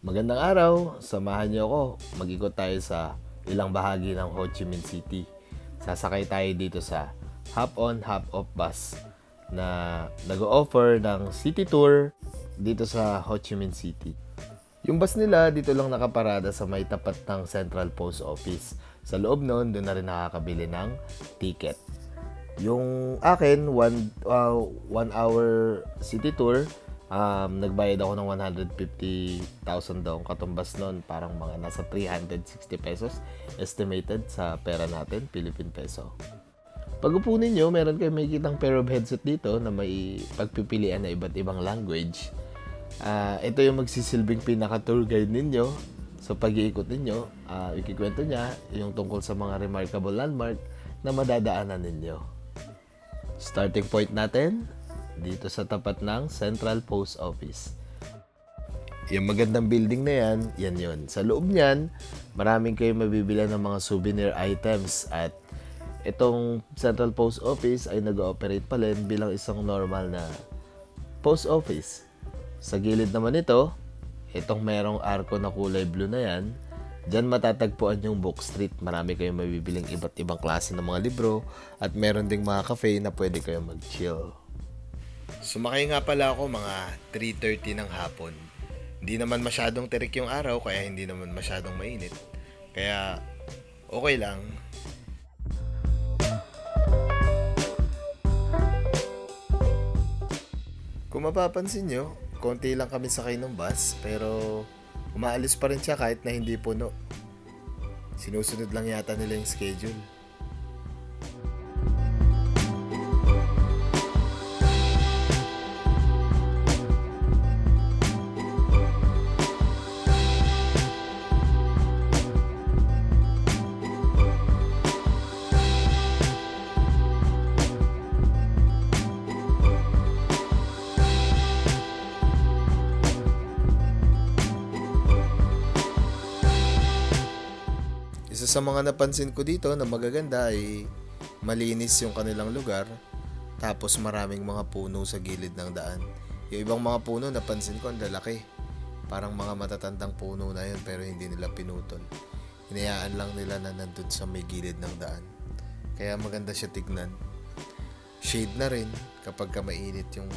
Magandang araw, samahan niyo ako. Mag-ikot tayo sa ilang bahagi ng Ho Chi Minh City. Sasakay tayo dito sa hop-on, hop-off bus na nag-o-offer ng city tour dito sa Ho Chi Minh City. Yung bus nila dito lang nakaparada sa may tapat ng Central Post Office. Sa loob nun, doon na rin nakakabili ng ticket. Yung akin, one hour city tour, nagbayad ako ng 150,000 daw. Katumbas nun, parang mga nasa 360 pesos estimated sa pera natin, Philippine peso. Pag upo ninyo, meron kayo makikitang pair of headset dito na may pagpipilian na iba't ibang language. Ito yung magsisilbing pinaka-tour guide ninyo. So pag-iikot ninyo, ikikwento niya yung tungkol sa mga remarkable landmark na madadaanan ninyo. Starting point natin, dito sa tapat ng Central Post Office. Yung magandang building na yan, yan yun. Sa loob niyan, maraming kayo mabibili ng mga souvenir items at itong Central Post Office ay nag-ooperate pa rin bilang isang normal na post office. Sa gilid naman ito, itong merong arko na kulay blue na yan, dyan matatagpuan yung Book Street. Marami kayong mabibiling iba't ibang klase ng mga libro at meron ding mga cafe na pwede kayong mag-chill. Sumakay nga pala ako mga 3:30 ng hapon. Hindi naman masyadong tirik yung araw kaya hindi naman masyadong mainit. Kaya okay lang. Kung mapapansin nyo, konti lang kami sakay ng bus pero umaalis pa rin siya kahit na hindi puno. Sinusunod lang yata nila yung schedule. Isa sa mga napansin ko dito na magaganda ay malinis yung kanilang lugar tapos maraming mga puno sa gilid ng daan. Yung ibang mga puno napansin ko ang lalaki. Parang mga matatandang puno na yun pero hindi nila pinutol. Hinayaan lang nila na nandun sa may gilid ng daan. Kaya maganda siya tignan. Shade na rin kapag mainit yung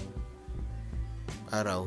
araw.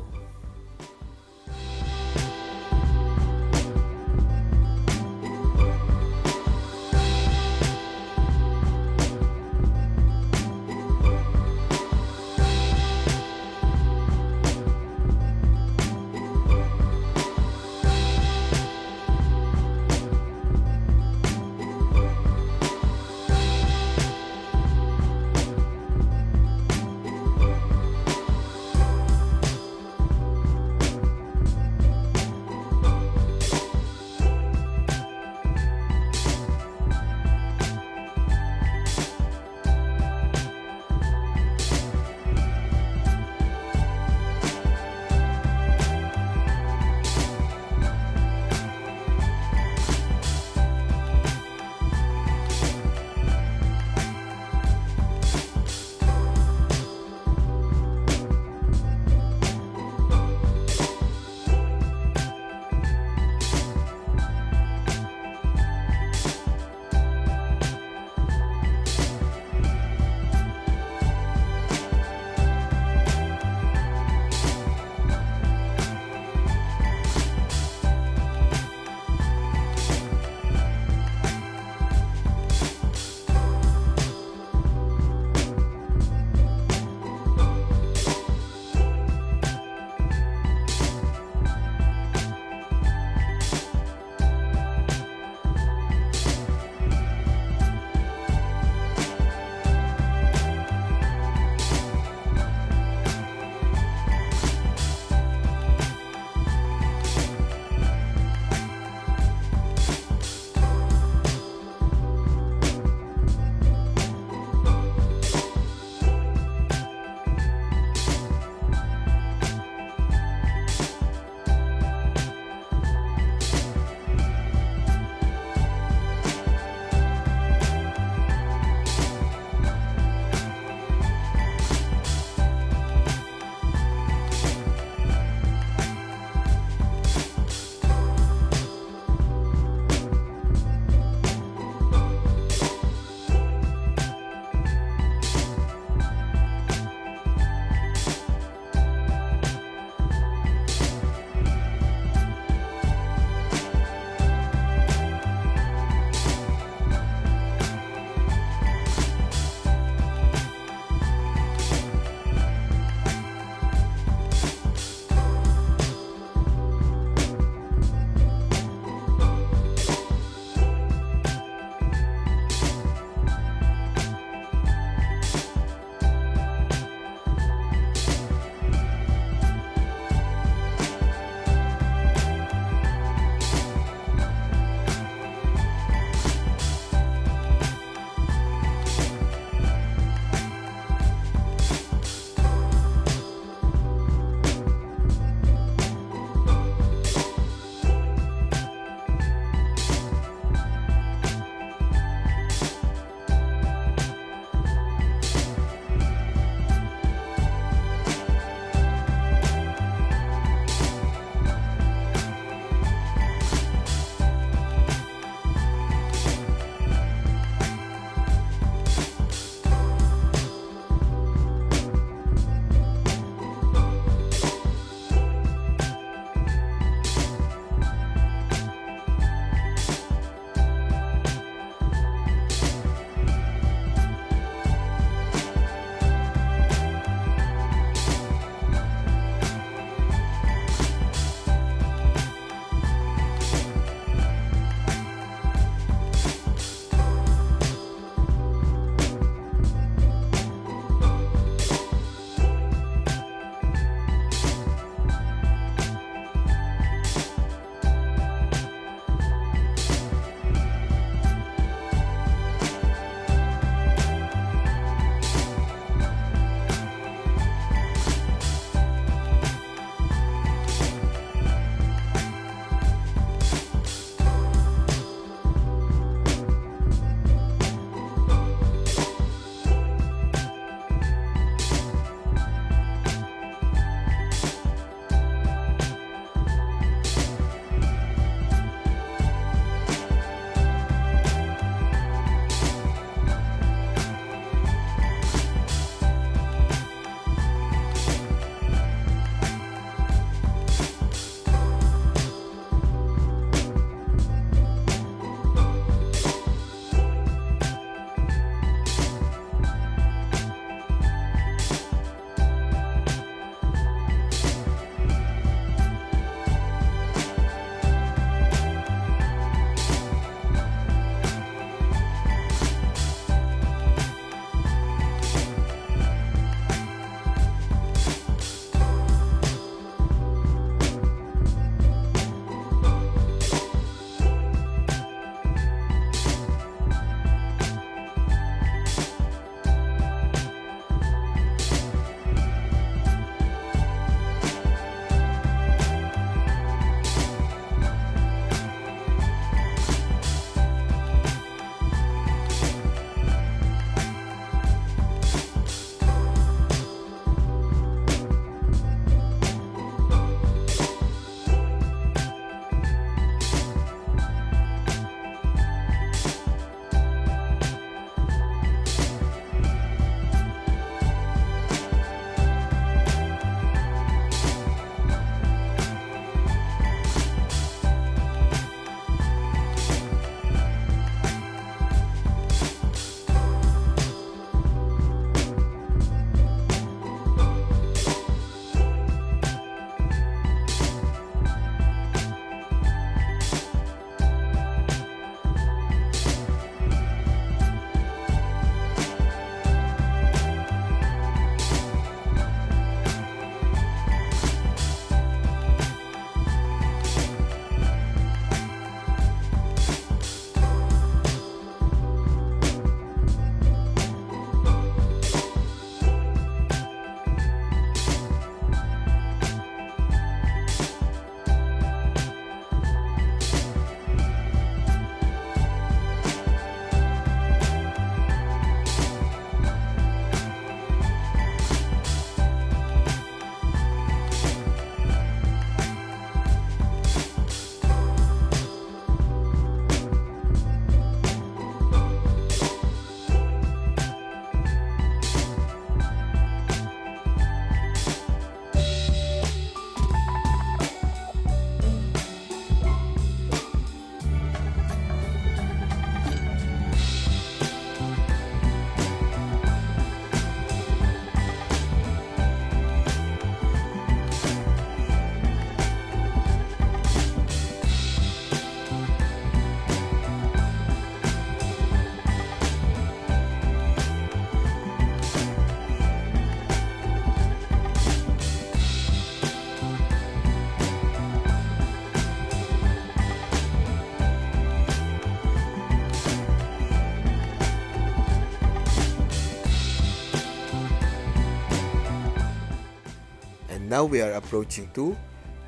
Now we are approaching to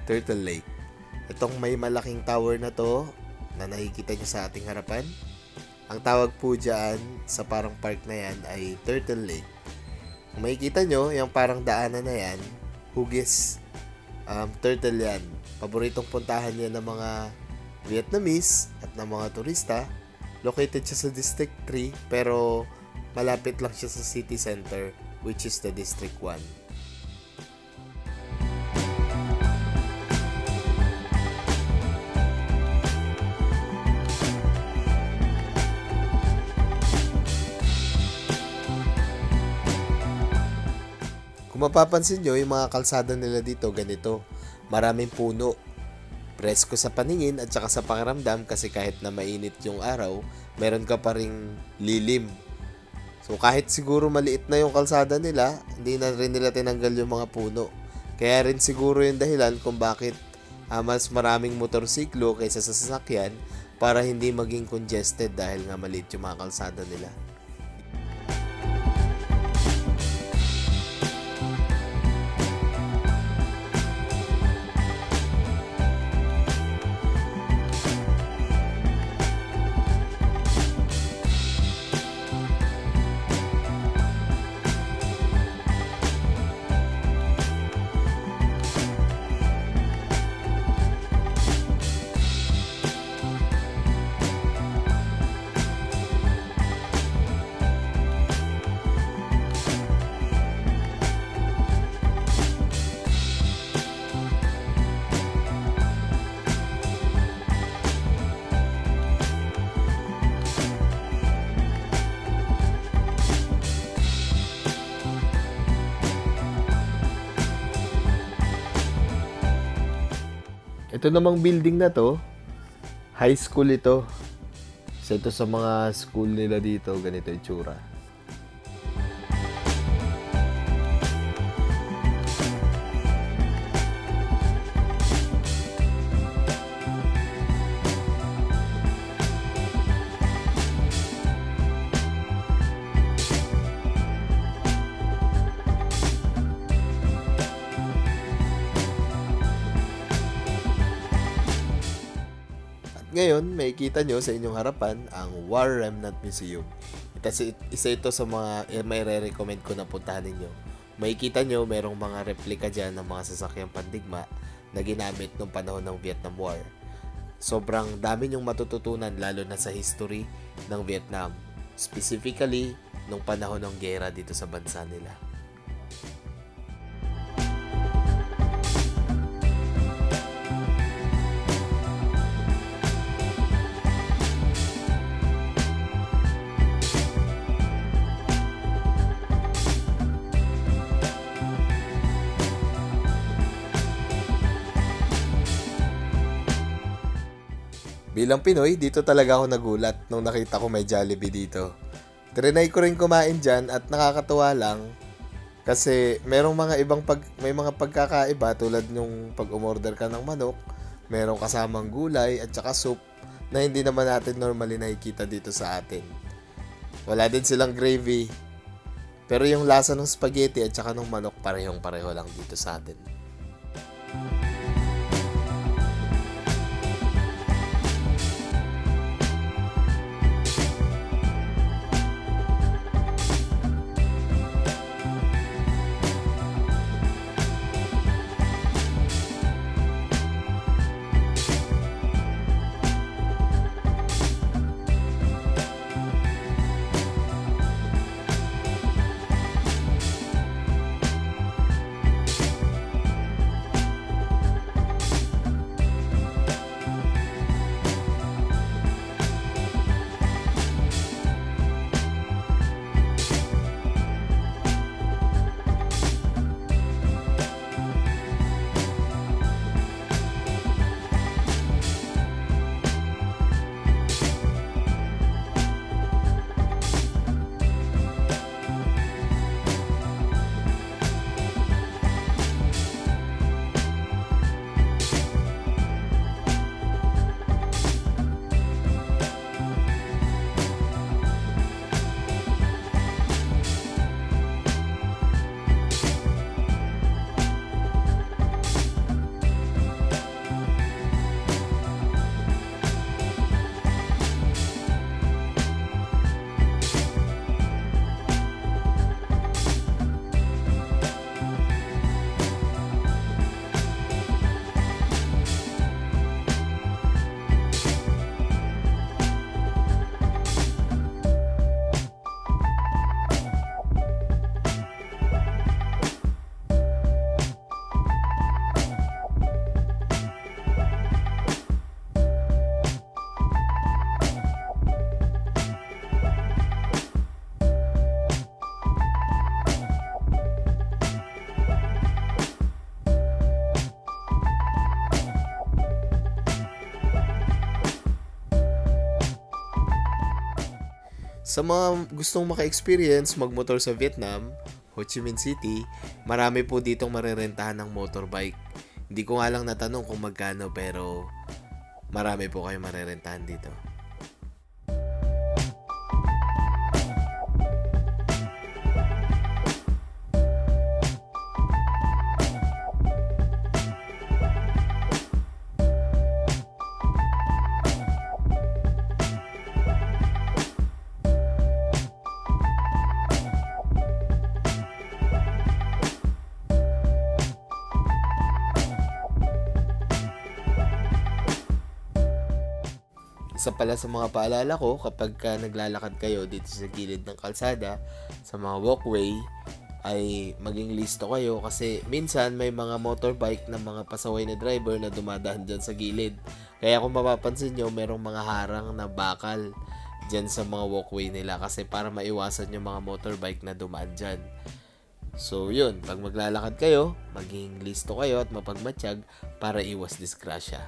Turtle Lake. Itong may malaking tower na to na nakikita nyo sa ating harapan, ang tawag po dyan sa parang park na yan ay Turtle Lake. Kung makikita nyo, yung parang daanan na yan, hugis, turtle yan. Paboritong puntahan yan ng mga Vietnamese at ng mga turista. Located siya sa District 3 pero malapit lang siya sa city center, which is the District 1. Kung mapapansin nyo, yung mga kalsada nila dito ganito, maraming puno. Presko sa paningin at saka sa pakiramdam kasi kahit na mainit yung araw, meron ka pa ring lilim. So kahit siguro maliit na yung kalsada nila, hindi na rin nila tinanggal yung mga puno. Kaya rin siguro yung dahilan kung bakit mas maraming motorsiklo kaysa sa sasakyan para hindi maging congested dahil nga maliit yung mga kalsada nila. Ito namang building na to, high school ito. So ito sa mga school nila dito, ganito yung tsura. Ngayon, makikita nyo sa inyong harapan ang War Remnant Museum. Isa ito sa mga may re-recommend ko na puntahan ninyo. Makikita nyo, merong mga replika dyan ng mga sasakyang pandigma na ginamit noong panahon ng Vietnam War. Sobrang dami nyong matututunan lalo na sa history ng Vietnam. Specifically, nung panahon ng giyera dito sa bansa nila. Bilang Pinoy, dito talaga ako nagulat nung nakita ko may Jollibee dito. Trinay ko rin kumain dyan at nakakatuwa lang kasi merong mga may mga pagkakaiba tulad nung pag umorder ka ng manok, merong kasamang gulay at saka soup na hindi naman natin normally nakikita dito sa atin. Wala din silang gravy. Pero yung lasa ng spaghetti at saka ng manok parehong-pareho lang dito sa atin. Sa mga gustong maka-experience magmotor sa Vietnam, Ho Chi Minh City, marami po ditong marerentahan ng motorbike. Hindi ko nga lang natanong kung magkano pero marami po kayo marerentahan dito. Isa pala sa mga paalala ko kapag naglalakad kayo dito sa gilid ng kalsada, sa mga walkway, ay maging listo kayo kasi minsan may mga motorbike na mga pasaway na driver na dumadaan dyan sa gilid. Kaya kung mapapansin nyo, merong mga harang na bakal dyan sa mga walkway nila kasi para maiwasan yung mga motorbike na dumaan dyan. So yun, pag maglalakad kayo, maging listo kayo at mapagmatsyag para iwas disgrasya.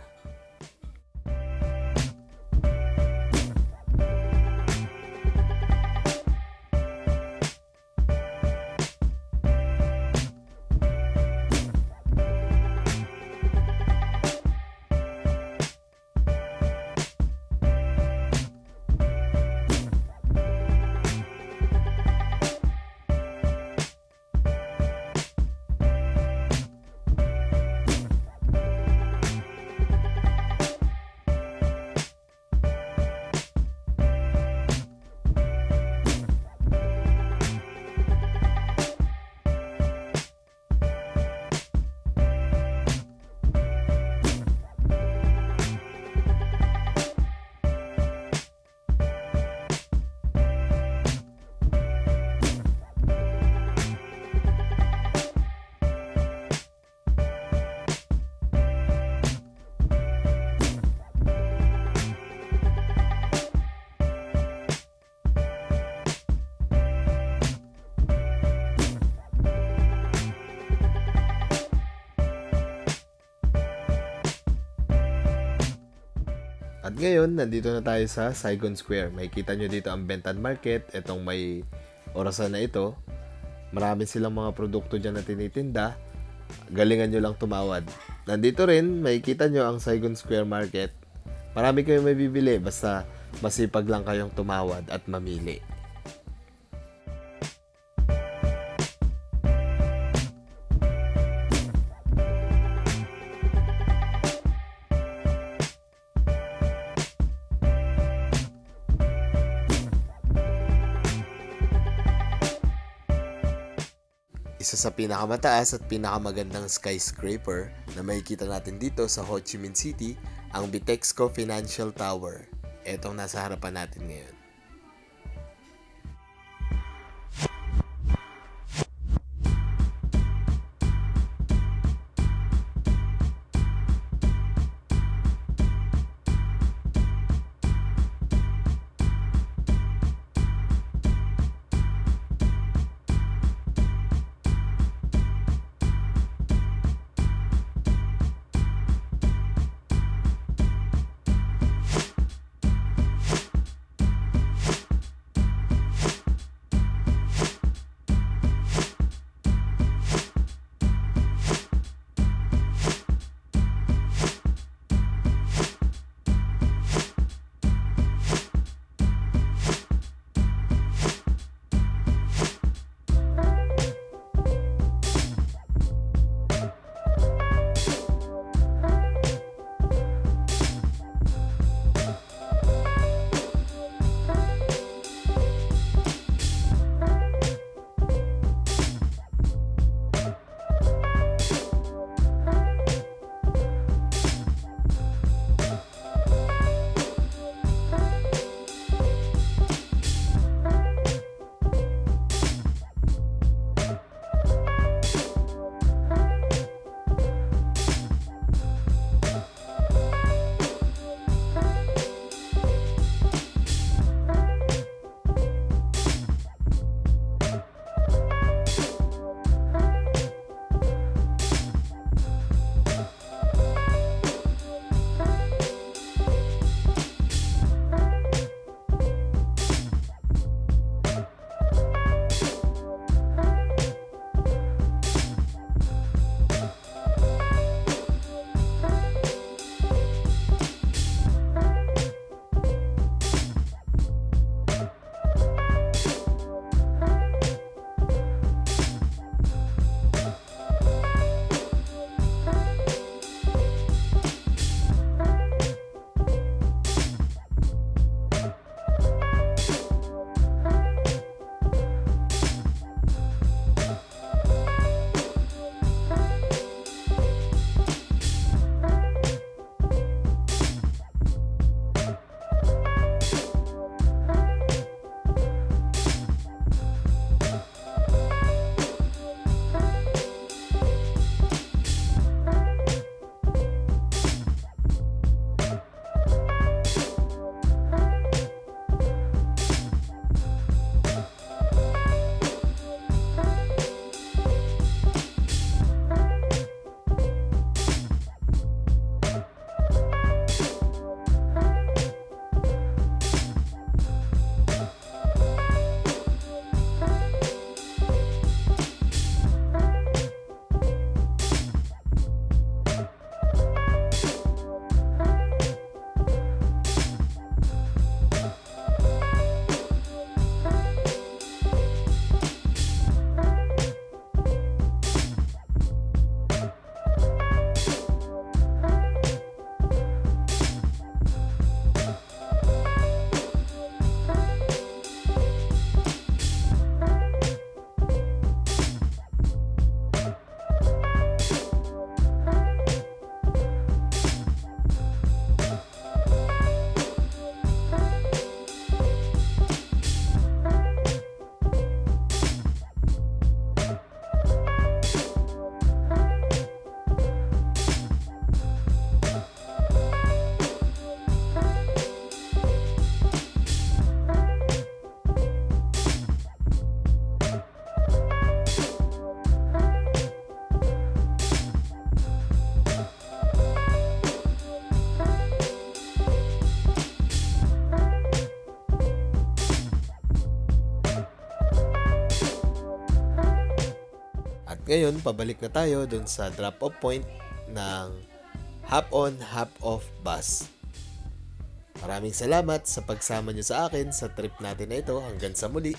At ngayon, nandito na tayo sa Saigon Square. Makikita nyo dito ang Bentan Market. Itong may orasan na ito. Marami silang mga produkto dyan na tinitinda. Galingan nyo lang tumawad. Nandito rin, makikita nyo ang Saigon Square Market. Marami kayong may bibili. Basta masipag lang kayong tumawad at mamili. Isa sa pinakamataas at pinakamagandang skyscraper na makikita natin dito sa Ho Chi Minh City, ang Bitexco Financial Tower. Etong nasa harapan natin ngayon. ngayon, pabalik na tayo dun sa drop-off point ng hop-on, hop-off bus. Maraming salamat sa pagsama nyo sa akin sa trip natin na ito. Hanggang sa muli.